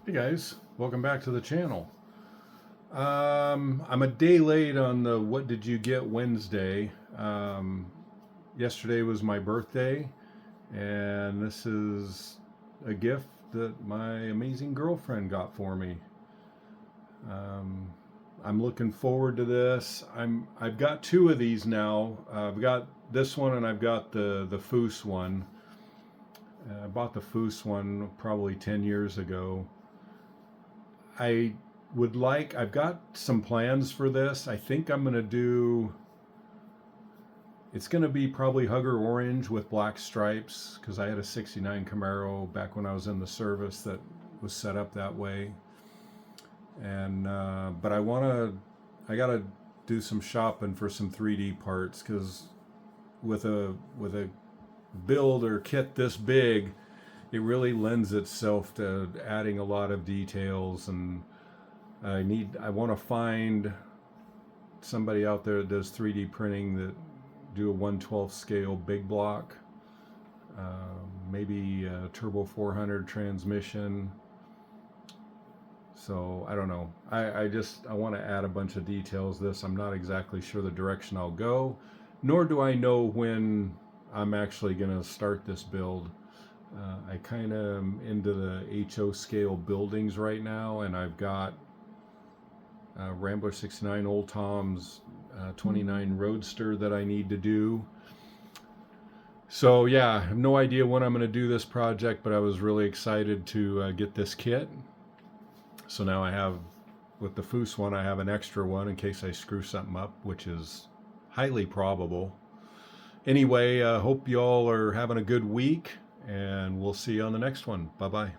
Hey guys, welcome back to the channel. I'm a day late on the What Did You Get Wednesday. Yesterday was my birthday, and this is a gift that my amazing girlfriend got for me. I'm looking forward to this. I've got two of these now. I've got this one and I've got the Foose one. I bought the Foose one probably 10 years ago. I've got some plans for this. I think I'm going to do, it's going to be probably Hugger Orange with black stripes because I had a 69 Camaro back when I was in the service that was set up that way. And, but I got to do some shopping for some 3D parts because with a build or kit this big, it really lends itself to adding a lot of details, and I want to find somebody out there that does 3D printing that do a 1/12 scale big block, maybe a turbo 400 transmission. So I don't know. I want to add a bunch of details. I'm not exactly sure the direction I'll go, nor do I know when I'm actually going to start this build. I kind of am into the HO scale buildings right now, and I've got Rambler 69 Old Tom's 29 Roadster that I need to do. So yeah, I have no idea when I'm going to do this project, but I was really excited to get this kit. So now I have, with the Foose one, I have an extra one in case I screw something up, which is highly probable. Anyway, hope you all are having a good week, and we'll see you on the next one. Bye-bye.